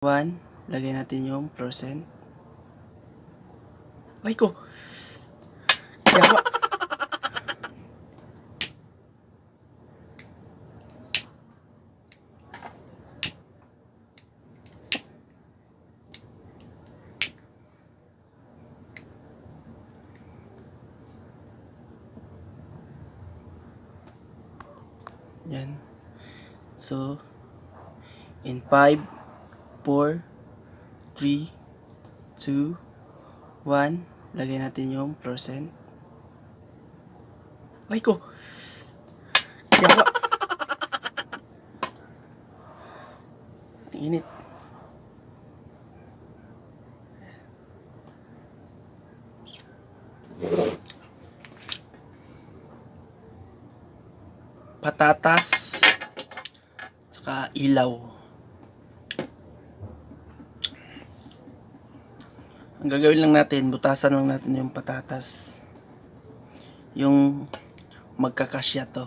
1, lagay natin yung percent. Ay ko! Yawa! Yan. So, in 5, 4, 3, 2, 1, lagay natin yung percent. Ay ko! Yawa! Init. Patatas tsaka ilaw. Ang gagawin lang natin, butasan lang natin yung patatas, yung magkakasya to.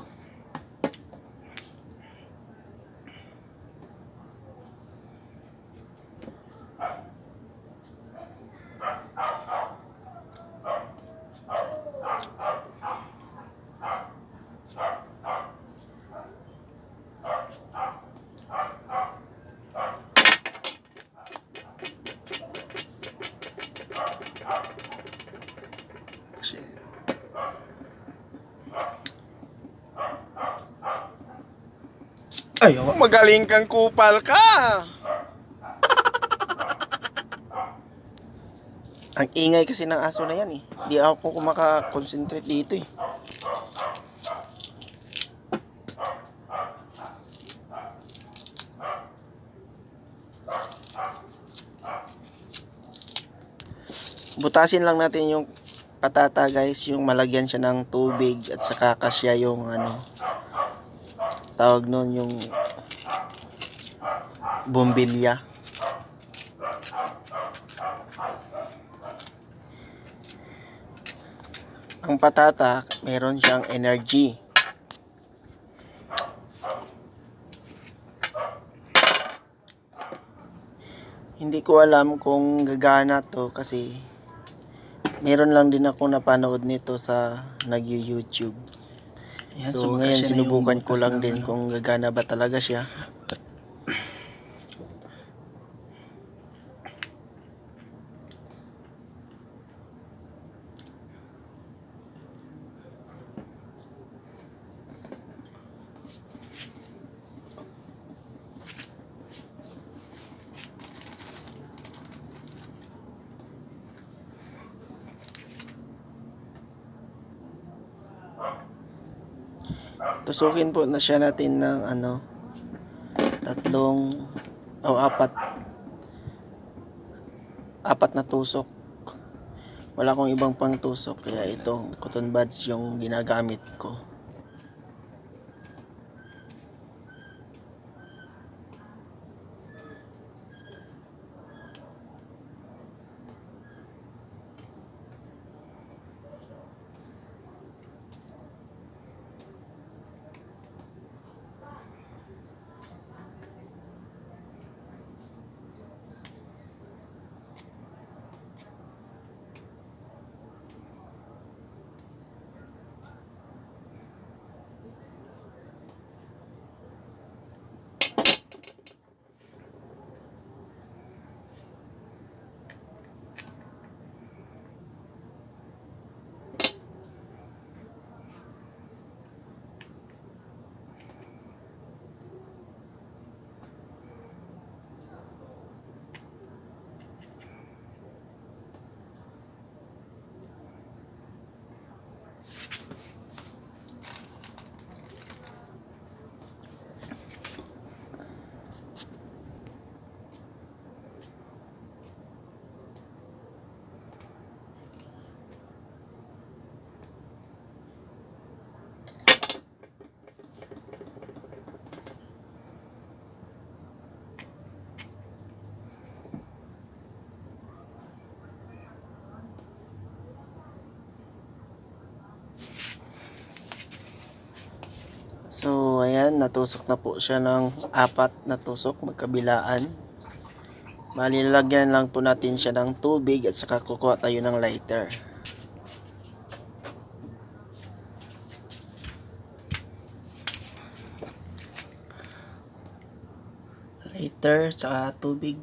Ay, magaling kang kupal ka. Ang ingay kasi ng aso na yan eh. Di ako maka-concentrate dito eh. Butasin lang natin yung patata guys, yung malagyan siya ng tubig at saka kasya yung tawag nun, yung bumbilya. Ang patata, meron siyang energy. Hindi ko alam kung gagana to kasi meron lang din ako napanood nito sa nag-YouTube. So ngayon sinubukan ko lang din kung gagana ba talaga siya. Tusukin po na siya natin ng apat na tusok. Wala akong ibang pang tusok kaya itong cotton buds yung ginagamit ko. So, ayan, natusok na po siya ng 4 na tusok magkabilaan. Bali, lalagyan lang po natin siya ng tubig at saka kukuha tayo ng lighter. Lighter, saka tubig.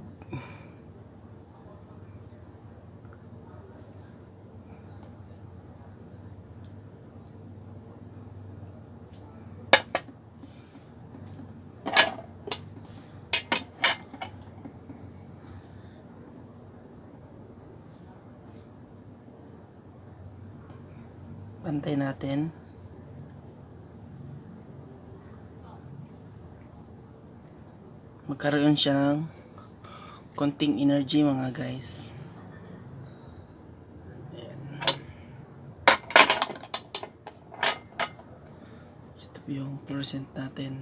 Pantay natin. Magkaroon siya ng konting energy mga guys. Ayan. Ito po yung fluorescent natin.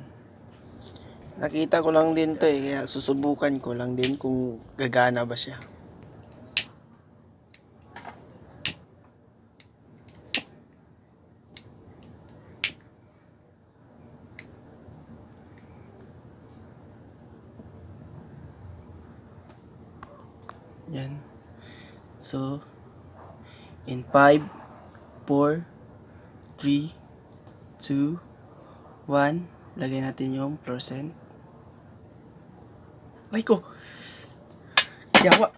Nakita ko lang din to kaya susubukan ko lang din kung gagana ba siya. Yan. So, in 5, 4, 3, 2, 1, lagay natin yung fluorescent. Ay ko! Yawa!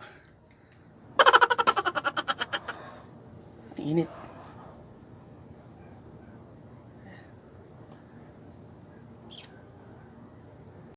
Init.